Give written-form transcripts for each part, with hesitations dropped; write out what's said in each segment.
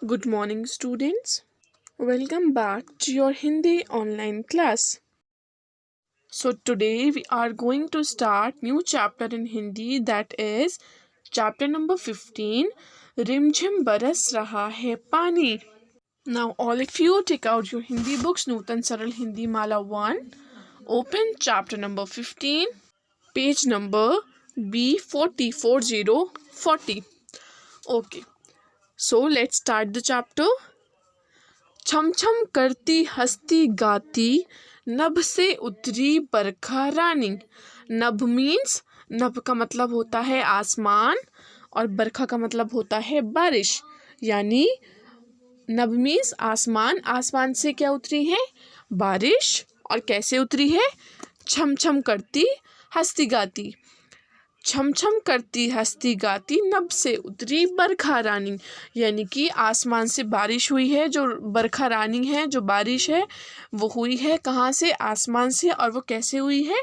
Good morning, students. Welcome back to your Hindi online class. So today we are going to start new chapter in Hindi, that is chapter number 15, Rimjhim Baras Raha Hai Pani. Now all of you take out your Hindi books, Nutan Saral Hindi Mala 1. Open chapter number 15, page number B40 40. Okay. So let's start the chapter. छम छम करती हंसती गाती नभ से उतरी बरखा रानी. नभ means, नभ का मतलब होता है आसमान और बरखा का मतलब होता है बारिश. यानी नभ मीन्स आसमान, आसमान से क्या उतरी है? बारिश. और कैसे उतरी है? छम छम करती हंसती गाती. छम छम करती हंसती गाती नभ से उतरी बरखा रानी. यानी कि आसमान से बारिश हुई है. जो बरखा रानी है, जो बारिश है, वो हुई है कहाँ से? आसमान से. और वो कैसे हुई है?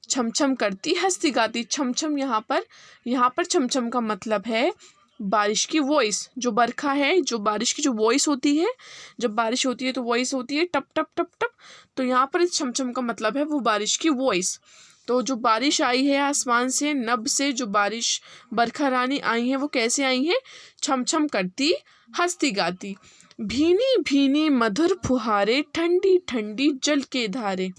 छम छम करती हंसती गाती. छम छम यहाँ पर छम छम का मतलब है बारिश की वॉइस. जो बरखा है, जो बारिश की जो वॉइस होती है, जब बारिश होती है तो वॉइस होती है टप टप टप टप. तो यहाँ पर इस छम छम का मतलब है वो बारिश की वॉइस. तो जो बारिश आई है आसमान से, नभ से जो बारिश बरखा रानी आई है, वो कैसे आई है? छम छम करती हंसती गाती. भीनी भीनी मधुर फुहारे ठंडी ठंडी जल के धारे.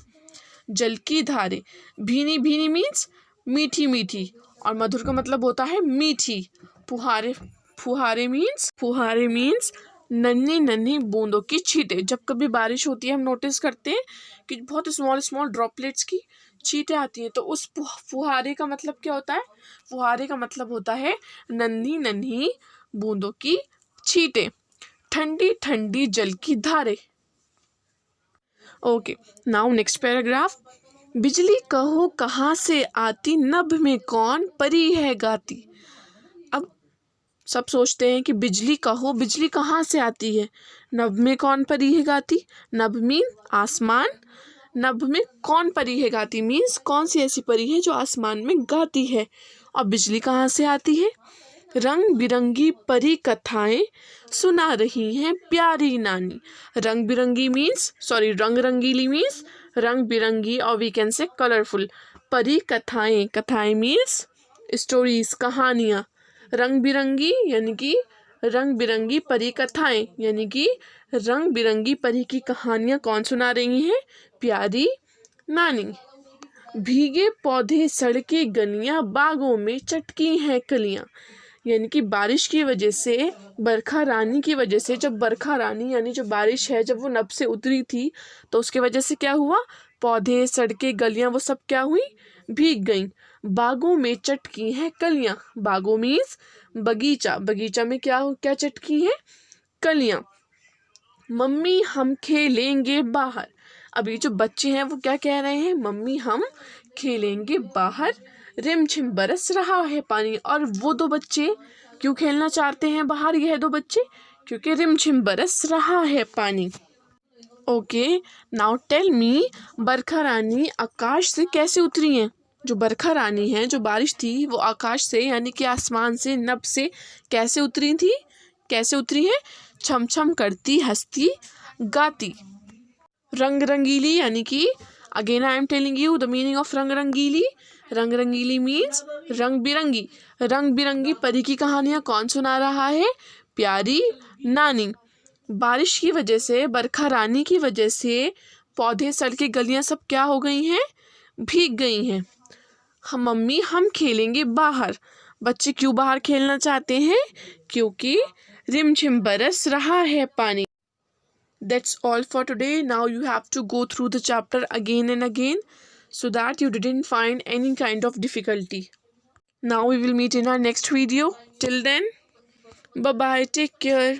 जल की धारे. भीनी भीनी मीन्स मीठी मीठी, और मधुर का मतलब होता है मीठी. फुहारे मीन्स नन्ही नन्ही बूंदों की छींटे. जब कभी बारिश होती है हम नोटिस करते हैं कि बहुत स्मॉल स्मॉल ड्रॉपलेट्स की छींटे आती हैं. तो उस फुहारे का मतलब क्या होता है? फुहारे का मतलब होता है नन्ही नन्ही बूंदों की छींटे. ठंडी ठंडी जल की धारे. Okay, now next paragraph. बिजली कहो कहाँ से आती नभ में कौन परी है गाती. अब सब सोचते हैं कि बिजली कहो, बिजली कहाँ से आती है? नभ में कौन परी है गाती. नभ मीन आसमान. नभ में कौन परी है गाती मीन्स कौन सी ऐसी परी है जो आसमान में गाती है. और बिजली कहाँ से आती है? रंग बिरंगी परी कथाएं सुना रही हैं प्यारी नानी. रंग बिरंगी मीन्स रंग रंगीली मीन्स रंग बिरंगी, और वी कैन से कलरफुल. परी कथाएं, कथाएं मीन्स स्टोरीज, कहानियाँ. रंग बिरंगी यानी कि रंग बिरंगी परी कथाएं, यानी कि रंग बिरंगी परी की कहानियाँ कौन सुना रही हैं? प्यारी नानी. भीगे पौधे सड़के गलियां बागों में चटकी हैं कलियां. यानी कि बारिश की वजह से, बरखा रानी की वजह से, जब बरखा रानी यानी जो बारिश है, जब वो नभ से उतरी थी तो उसके वजह से क्या हुआ? पौधे सड़के गलियां वो सब क्या हुई? भीग गईं. बागों में चटकी हैं कलियां. बागों मीन्स बगीचा. बगीचा में क्या चटकी है? कलियां. मम्मी हम खेलेंगे बाहर. अभी जो बच्चे हैं वो क्या कह रहे हैं? मम्मी हम खेलेंगे बाहर. रिमझिम बरस रहा है पानी. और वो दो बच्चे क्यों खेलना चाहते हैं बाहर? यह दो बच्चे क्योंकि रिमझिम बरस रहा है पानी. ओके, नाउ टेल मी, बरखा रानी आकाश से कैसे उतरी हैं? जो बरखा रानी है, जो बारिश थी, वो आकाश से यानी कि आसमान से, नभ से कैसे उतरी थी? कैसे उतरी है? छम छम करती हंसती गाती. रंग रंगीली यानी कि again I am telling you the meaning of रंग रंगीली. रंग रंगीली मीन्स रंग बिरंगी. रंग बिरंगी परी की कहानियाँ कौन सुना रहा है? प्यारी नानी. बारिश की वजह से, बरखा रानी की वजह से पौधे सड़के गलियाँ सब क्या हो गई हैं? भीग गई हैं. हम मम्मी हम खेलेंगे बाहर. बच्चे क्यों बाहर खेलना चाहते हैं? क्योंकि रिमझिम बरस रहा है पानी. That's all for today. Now you have to go through the chapter again and again so that you didn't find any kind of difficulty. Now we will meet in our next video. Till then, bye bye. Take care.